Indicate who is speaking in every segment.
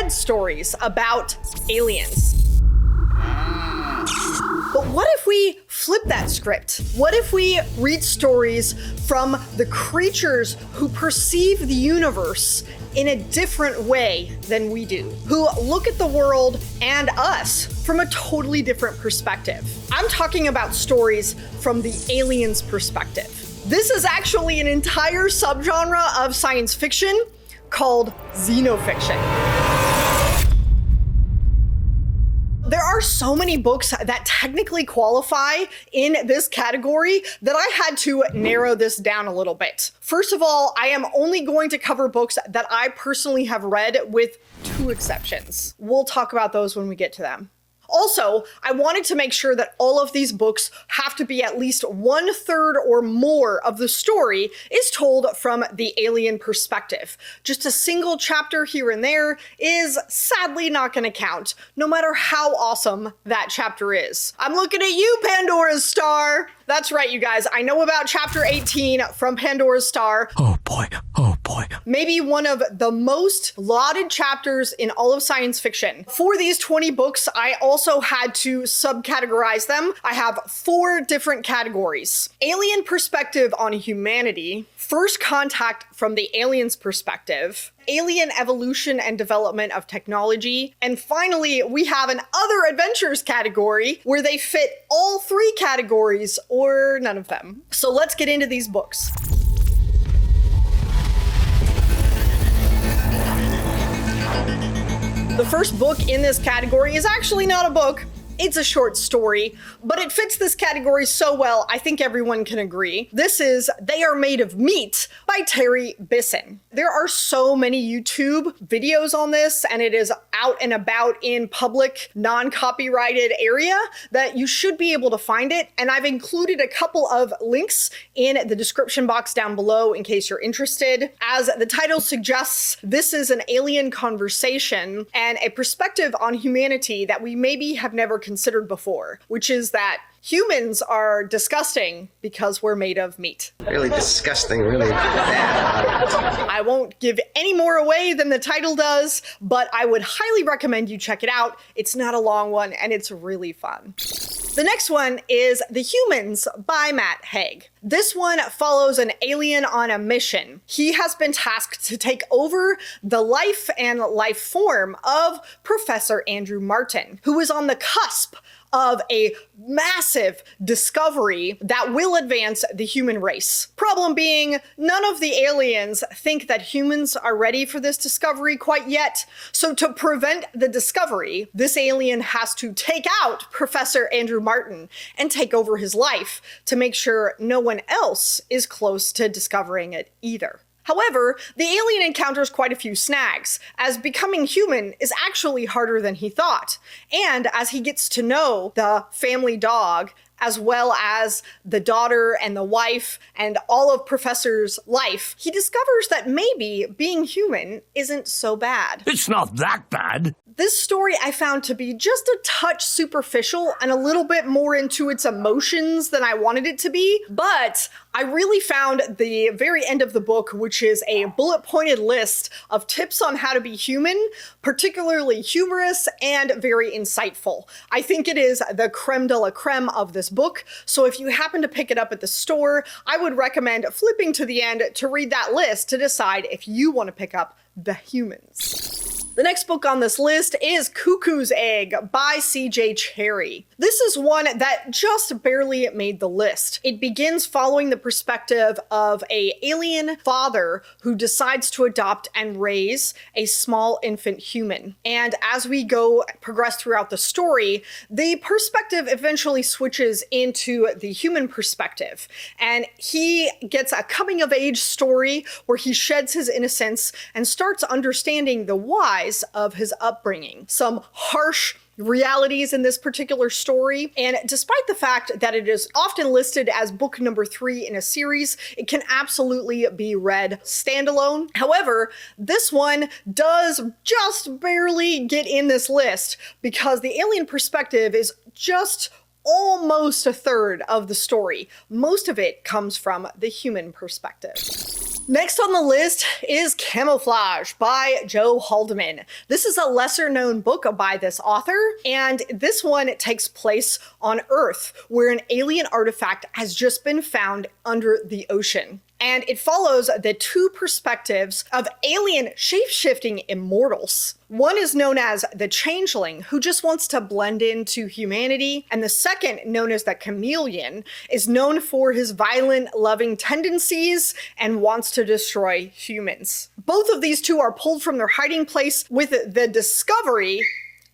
Speaker 1: read stories about aliens. But what if we flip that script? What if we read stories from the creatures who perceive the universe in a different way than we do, who look at the world and us from a totally different perspective? I'm talking about stories from the aliens' perspective. This is actually an entire subgenre of science fiction called Xenofiction. There are so many books that technically qualify in this category that I had to narrow this down a little bit. First of all, I am only going to cover books that I personally have read, with 2 exceptions. We'll talk about those when we get to them. Also, I wanted to make sure that all of these books have to be at least 1/3 or more of the story is told from the alien perspective. Just a single chapter here and there is sadly not going to count, no matter how awesome that chapter is. I'm looking at you, Pandora's Star! That's right, you guys. I know about chapter 18 from Pandora's Star.
Speaker 2: Oh boy, oh boy.
Speaker 1: Maybe one of the most lauded chapters in all of science fiction. For these 20 books, I also had to subcategorize them. I have 4 different categories: alien perspective on humanity, first contact from the aliens' perspective, alien evolution and development of technology, and finally, we have an other adventures category where they fit all 3 categories or none of them. So let's get into these books. The first book in this category is actually not a book. It's a short story, but it fits this category so well, I think everyone can agree. This is They Are Made of Meat by Terry Bisson. There are so many YouTube videos on this, and it is out and about in public, non-copyrighted area that you should be able to find it. And I've included a couple of links in the description box down below in case you're interested. As the title suggests, this is an alien conversation and a perspective on humanity that we maybe have never considered before, which is that humans are disgusting because we're made of meat.
Speaker 3: Really disgusting, really bad.
Speaker 1: I won't give any more away than the title does, but I would highly recommend you check it out. It's not a long one, and it's really fun. The next one is The Humans by Matt Haig. This one follows an alien on a mission. He has been tasked to take over the life and life form of Professor Andrew Martin, who is on the cusp of a massive discovery that will advance the human race. Problem being, none of the aliens think that humans are ready for this discovery quite yet. So to prevent the discovery, this alien has to take out Professor Andrew Martin and take over his life to make sure no one else is close to discovering it either. However, the alien encounters quite a few snags, as becoming human is actually harder than he thought. And as he gets to know the family dog, as well as the daughter and the wife and all of Professor's life, he discovers that maybe being human isn't so bad.
Speaker 2: It's not that bad.
Speaker 1: This story I found to be just a touch superficial and a little bit more into its emotions than I wanted it to be, but I really found the very end of the book, which is a bullet-pointed list of tips on how to be human, particularly humorous and very insightful. I think it is the creme de la creme of this book, so if you happen to pick it up at the store, I would recommend flipping to the end to read that list to decide if you want to pick up The Humans. The next book on this list is Cuckoo's Egg by C.J. Cherryh. This is one that just barely made the list. It begins following the perspective of an alien father who decides to adopt and raise a small infant human. And as we progress throughout the story, the perspective eventually switches into the human perspective. And he gets a coming of age story where he sheds his innocence and starts understanding the why of his upbringing. Some harsh realities in this particular story, and despite the fact that it is often listed as book number 3 in a series, it can absolutely be read standalone. However, this one does just barely get in this list because the alien perspective is just almost a third of the story. Most of it comes from the human perspective. Next on the list is Camouflage by Joe Haldeman. This is a lesser known book by this author, and this one takes place on Earth, where an alien artifact has just been found under the ocean. And it follows the two perspectives of alien shape-shifting immortals. One is known as the Changeling, who just wants to blend into humanity, and the second, known as the Chameleon, is known for his violent, loving tendencies and wants to destroy humans. Both of these two are pulled from their hiding place with the discovery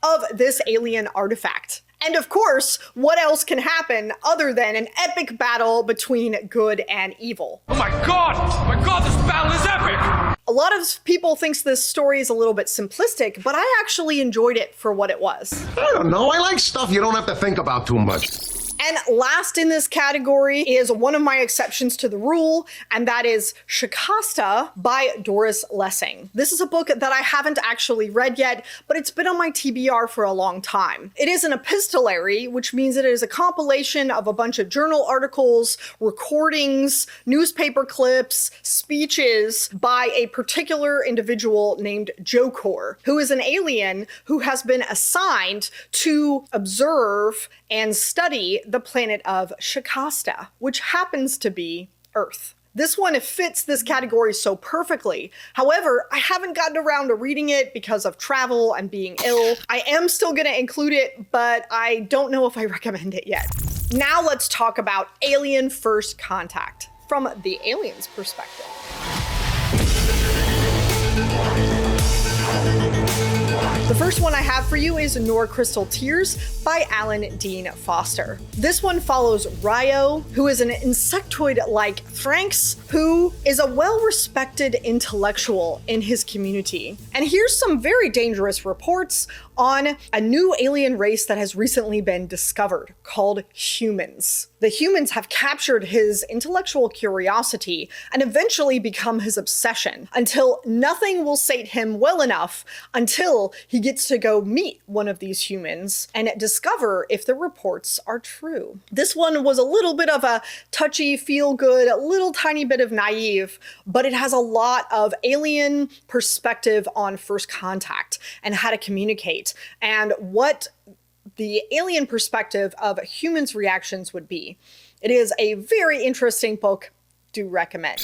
Speaker 1: of this alien artifact. And of course, what else can happen other than an epic battle between good and evil?
Speaker 4: Oh my god! My god, this battle is epic!
Speaker 1: A lot of people think this story is a little bit simplistic, but I actually enjoyed it for what it was.
Speaker 3: I don't know. I like stuff you don't have to think about too much.
Speaker 1: And last in this category is one of my exceptions to the rule, and that is Shikasta by Doris Lessing. This is a book that I haven't actually read yet, but it's been on my TBR for a long time. It is an epistolary, which means it is a compilation of a bunch of journal articles, recordings, newspaper clips, speeches by a particular individual named Jokor, who is an alien who has been assigned to observe and study the planet of Shikasta, which happens to be Earth. This one fits this category so perfectly. However, I haven't gotten around to reading it because of travel and being ill. I am still gonna include it, but I don't know if I recommend it yet. Now let's talk about Alien First Contact from the alien's perspective. The first one I have for you is Nor Crystal Tears by Alan Dean Foster. This one follows Ryo, who is an insectoid-like Thranx, who is a well-respected intellectual in his community. And here's some very dangerous reports on a new alien race that has recently been discovered called humans. The humans have captured his intellectual curiosity and eventually become his obsession until nothing will sate him well enough until he gets to go meet one of these humans and discover if the reports are true. This one was a little bit of a touchy, feel-good, a little tiny bit of naive, but it has a lot of alien perspective on first contact and how to communicate and what the alien perspective of humans' reactions would be. It is a very interesting book. Do recommend.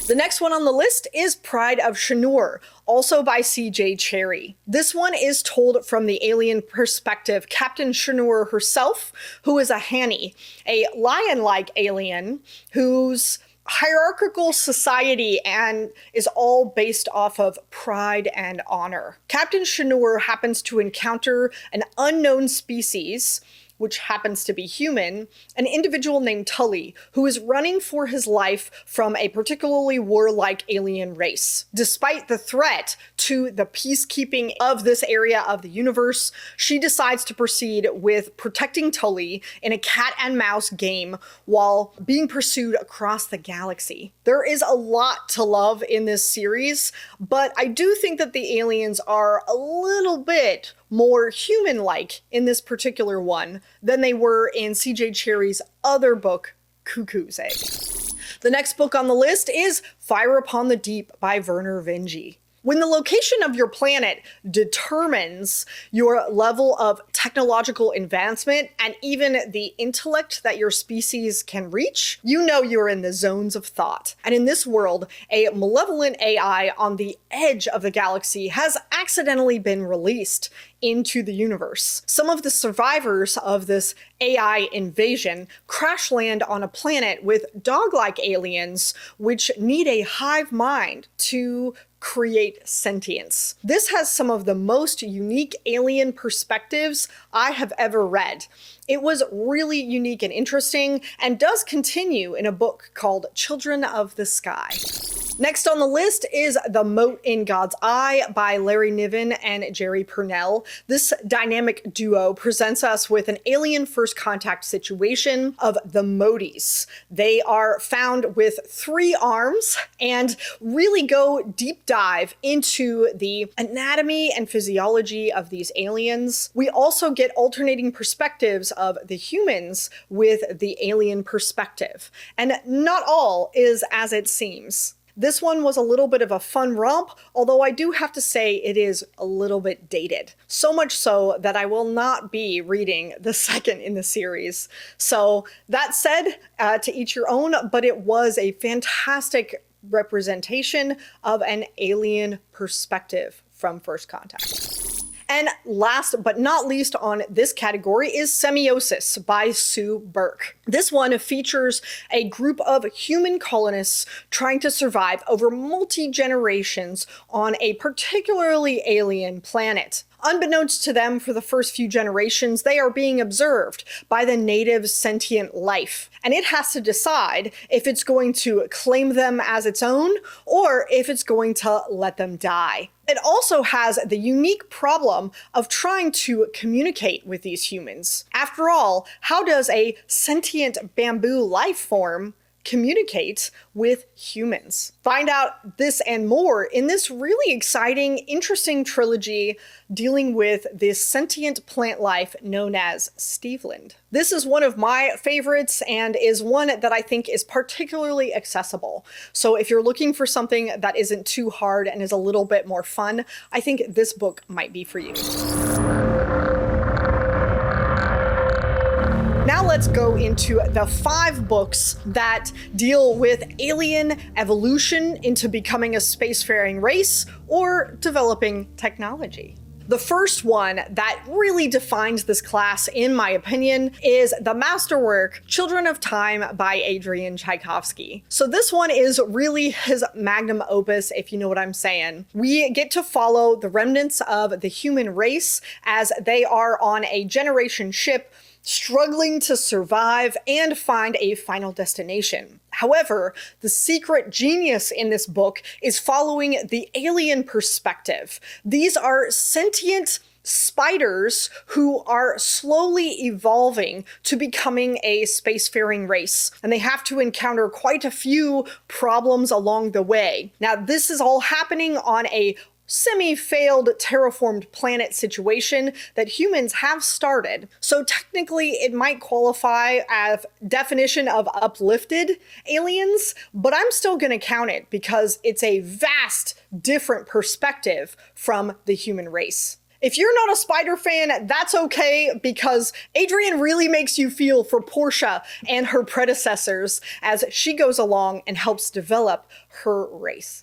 Speaker 1: The next one on the list is Pride of Shanur, also by C.J. Cherryh. This one is told from the alien perspective, Captain Shanur herself, who is a Hani, a lion-like alien whose hierarchical society and is all based off of pride and honor. Captain Shanur happens to encounter an unknown species, which happens to be human, an individual named Tully, who is running for his life from a particularly warlike alien race. Despite the threat to the peacekeeping of this area of the universe, she decides to proceed with protecting Tully in a cat and mouse game while being pursued across the galaxy. There is a lot to love in this series, but I do think that the aliens are a little bit more human-like in this particular one than they were in C.J. Cherryh's other book, Cuckoo's Egg. The next book on the list is Fire Upon the Deep by Vernor Vinge. When the location of your planet determines your level of technological advancement and even the intellect that your species can reach, you know you're in the zones of thought. And in this world, a malevolent AI on the edge of the galaxy has accidentally been released into the universe. Some of the survivors of this AI invasion crash land on a planet with dog-like aliens which need a hive mind to create sentience. This has some of the most unique alien perspectives I have ever read. It was really unique and interesting and does continue in a book called Children of the Sky. Next on the list is The Mote in God's Eye by Larry Niven and Jerry Purnell. This dynamic duo presents us with an alien first contact situation of the Moties. They are found with 3 arms and really go deep dive into the anatomy and physiology of these aliens. We also get alternating perspectives of the humans with the alien perspective, and not all is as it seems. This one was a little bit of a fun romp, although I do have to say it is a little bit dated. So much so that I will not be reading the second in the series. So that said, to each your own, but it was a fantastic representation of an alien perspective from First Contact. And last but not least on this category is Semiosis by Sue Burke. This one features a group of human colonists trying to survive over multi-generations on a particularly alien planet. Unbeknownst to them, for the first few generations, they are being observed by the native sentient life. And it has to decide if it's going to claim them as its own or if it's going to let them die. It also has the unique problem of trying to communicate with these humans. After all, how does a sentient bamboo life form communicate with humans? Find out this and more in this really exciting, interesting trilogy dealing with this sentient plant life known as Steveland. This is one of my favorites and is one that I think is particularly accessible. So if you're looking for something that isn't too hard and is a little bit more fun, I think this book might be for you. Now let's go into the 5 books that deal with alien evolution into becoming a spacefaring race or developing technology. The first one that really defines this class, in my opinion, is the masterwork Children of Time by Adrian Tchaikovsky. So this one is really his magnum opus, if you know what I'm saying. We get to follow the remnants of the human race as they are on a generation ship struggling to survive and find a final destination. However, the secret genius in this book is following the alien perspective. These are sentient spiders who are slowly evolving to becoming a spacefaring race, and they have to encounter quite a few problems along the way. Now, this is all happening on a semi-failed terraformed planet situation that humans have started. So technically it might qualify as definition of uplifted aliens, but I'm still gonna count it because it's a vast different perspective from the human race. If you're not a spider fan, that's okay, because Adrian really makes you feel for Portia and her predecessors as she goes along and helps develop her race.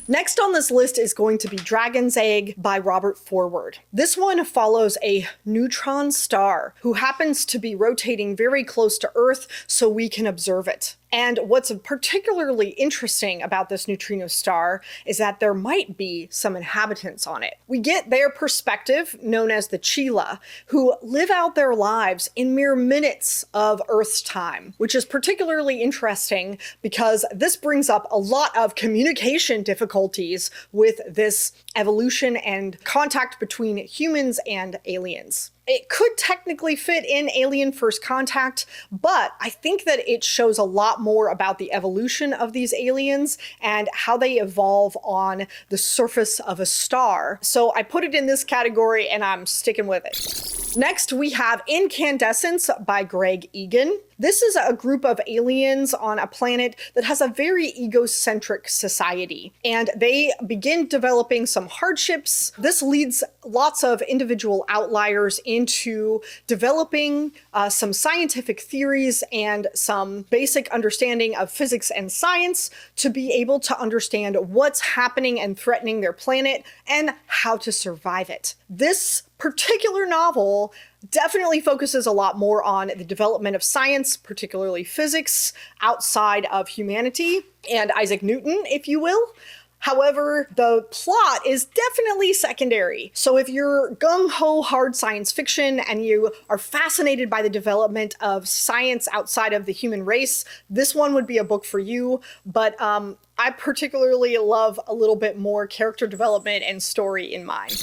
Speaker 1: Next on this list is going to be Dragon's Egg by Robert Forward. This one follows a neutron star who happens to be rotating very close to Earth so we can observe it. And what's particularly interesting about this neutrino star is that there might be some inhabitants on it. We get their perspective, known as the Chila, who live out their lives in mere minutes of Earth's time, which is particularly interesting because this brings up a lot of communication difficulties with this evolution and contact between humans and aliens. It could technically fit in Alien First Contact, but I think that it shows a lot more about the evolution of these aliens and how they evolve on the surface of a star. So I put it in this category and I'm sticking with it. Next, we have Incandescence by Greg Egan. This is a group of aliens on a planet that has a very egocentric society, and they begin developing some hardships. This leads lots of individual outliers into developing some scientific theories and some basic understanding of physics and science to be able to understand what's happening and threatening their planet and how to survive it. This particular novel definitely focuses a lot more on the development of science, particularly physics, outside of humanity and Isaac Newton, if you will. However, the plot is definitely secondary. So if you're gung-ho hard science fiction and you are fascinated by the development of science outside of the human race, this one would be a book for you. But I particularly love a little bit more character development and story in mind.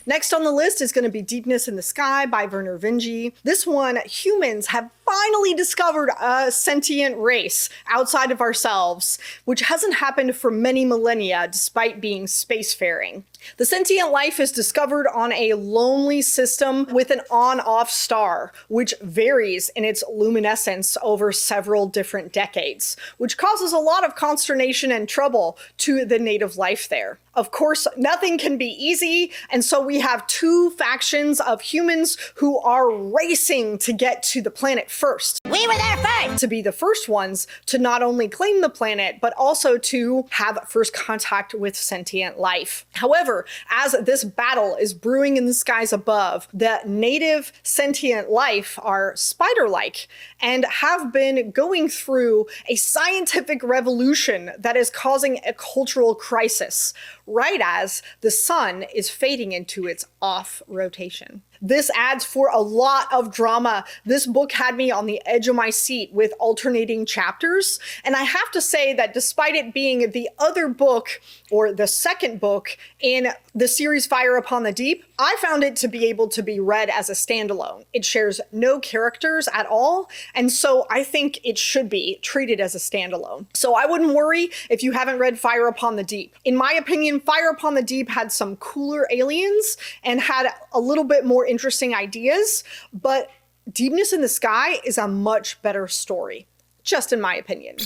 Speaker 1: Next on the list is going to be Deepness in the Sky by Werner Vinge. This one, humans have finally discovered a sentient race outside of ourselves, which hasn't happened for many millennia despite being spacefaring. The sentient life is discovered on a lonely system with an on-off star, which varies in its luminescence over several different decades, which causes a lot of consternation and trouble to the native life there. Of course, nothing can be easy, and so we have two factions of humans who are racing to get to the planet first.
Speaker 5: We were there first!
Speaker 1: To be the first ones to not only claim the planet, but also to have first contact with sentient life. However, as this battle is brewing in the skies above, the native sentient life are spider-like and have been going through a scientific revolution that is causing a cultural crisis, right as the sun is fading into its off rotation. This adds for a lot of drama. This book had me on the edge of my seat with alternating chapters, and I have to say that despite it being the other book, or the second book in the series Fire Upon the Deep, I found it to be able to be read as a standalone. It shares no characters at all, and so I think it should be treated as a standalone. So I wouldn't worry if you haven't read Fire Upon the Deep. In my opinion, Fire Upon the Deep had some cooler aliens and had a little bit more interesting ideas, but Deepness in the Sky is a much better story, just in my opinion.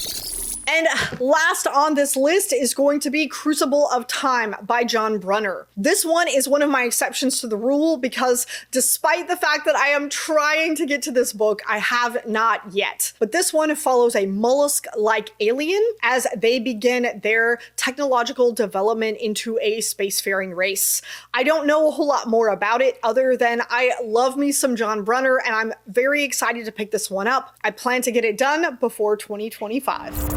Speaker 1: And last on this list is going to be Crucible of Time by John Brunner. This one is one of my exceptions to the rule because despite the fact that I am trying to get to this book, I have not yet. But this one follows a mollusk-like alien as they begin their technological development into a spacefaring race. I don't know a whole lot more about it other than I love me some John Brunner and I'm very excited to pick this one up. I plan to get it done before 2025.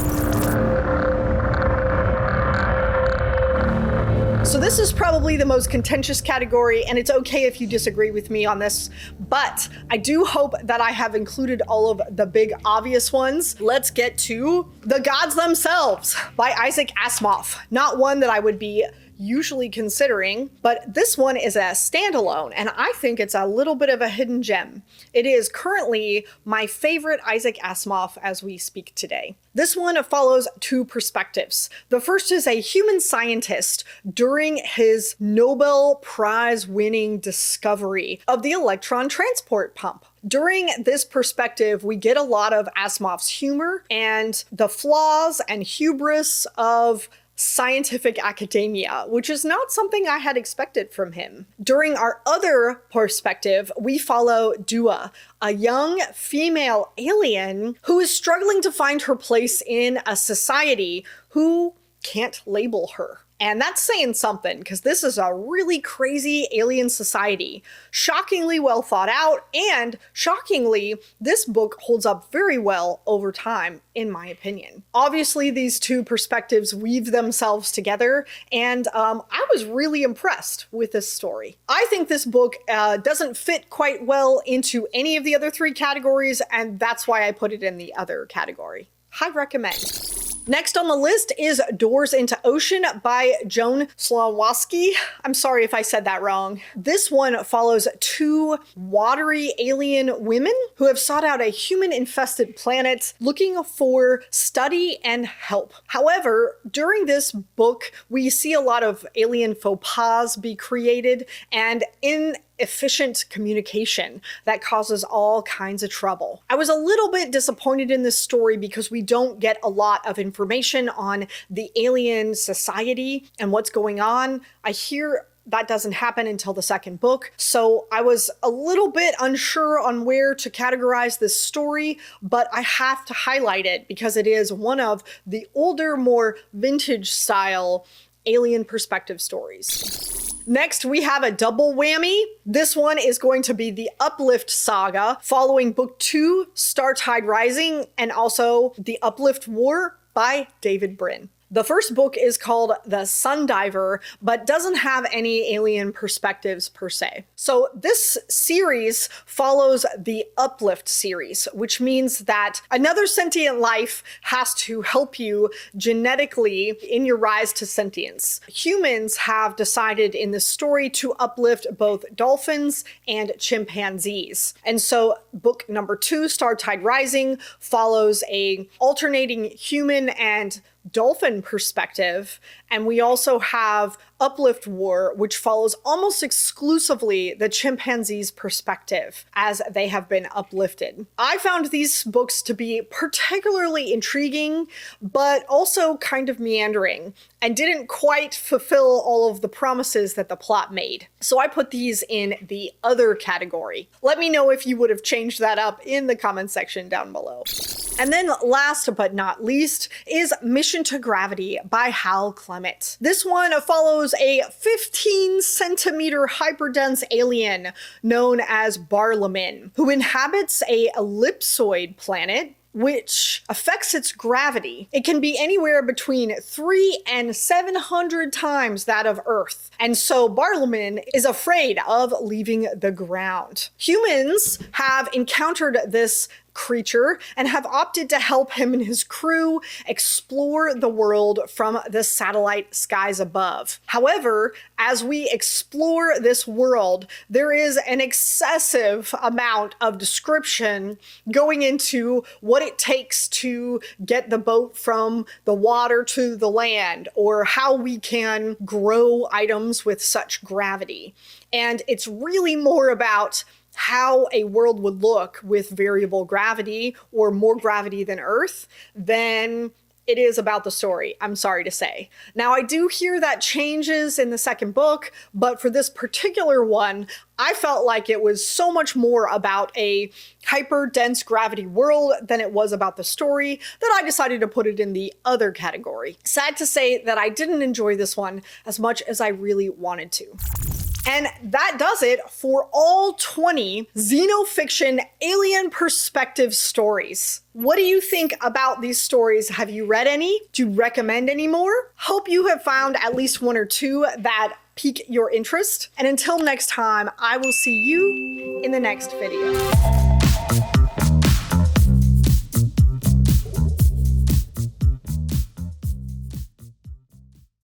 Speaker 1: So this is probably the most contentious category, and it's okay if you disagree with me on this, but I do hope that I have included all of the big obvious ones. Let's get to The Gods Themselves by Isaac Asimov. Not one that I would be usually considering, but this one is a standalone, and I think it's a little bit of a hidden gem. It is currently my favorite Isaac Asimov as we speak today. This one follows two perspectives. The first is a human scientist during his Nobel Prize-winning discovery of the electron transport pump. During this perspective, we get a lot of Asimov's humor and the flaws and hubris of scientific academia, which is not something I had expected from him. During our other perspective, we follow Dua, a young female alien who is struggling to find her place in a society who can't label her. And that's saying something, because this is a really crazy alien society. Shockingly well thought out, and shockingly, this book holds up very well over time, in my opinion. Obviously, these two perspectives weave themselves together, and I was really impressed with this story. I think this book doesn't fit quite well into any of the other three categories, and that's why I put it in the other category. High recommend. Next on the list is Doors into Ocean by Joan Slawowski. I'm sorry if I said that wrong. This one follows two watery alien women who have sought out a human-infested planet looking for study and help. However, during this book, we see a lot of alien faux pas be created and inefficient communication that causes all kinds of trouble. I was a little bit disappointed in this story because we don't get a lot of information on the alien society and what's going on. I hear that doesn't happen until the second book, so I was a little bit unsure on where to categorize this story, but I have to highlight it because it is one of the older, more vintage style alien perspective stories. Next, we have a double whammy. This one is going to be the Uplift saga, following book 2, Star Tide Rising, and also the Uplift War by David Brin. The first book is called The Sundiver, but doesn't have any alien perspectives per se. So this series follows the Uplift series, which means that another sentient life has to help you genetically in your rise to sentience. Humans have decided in this story to uplift both dolphins and chimpanzees. And so book number 2, Startide Rising, follows a alternating human and dolphin perspective, and we also have Uplift War, which follows almost exclusively the chimpanzees' perspective as they have been uplifted. I found these books to be particularly intriguing, but also kind of meandering, and didn't quite fulfill all of the promises that the plot made. So I put these in the other category. Let me know if you would have changed that up in the comment section down below. And then last but not least is Mission to Gravity by Hal Clement. This one follows a 15-centimeter hyperdense alien known as Barlamin, who inhabits a ellipsoid planet which affects its gravity. It can be anywhere between 300 and 700 times that of Earth. And so Barlamin is afraid of leaving the ground. Humans have encountered this creature and have opted to help him and his crew explore the world from the satellite skies above. However, as we explore this world, there is an excessive amount of description going into what it takes to get the boat from the water to the land, or how we can grow items with such gravity. And it's really more about how a world would look with variable gravity or more gravity than Earth than it is about the story, I'm sorry to say. Now, I do hear that changes in the second book, but for this particular one, I felt like it was so much more about a hyper-dense gravity world than it was about the story that I decided to put it in the other category. Sad to say that I didn't enjoy this one as much as I really wanted to. And that does it for all 20 Xenofiction alien perspective stories. What do you think about these stories? Have you read any? Do you recommend any more? Hope you have found at least one or two that pique your interest. And until next time, I will see you in the next video.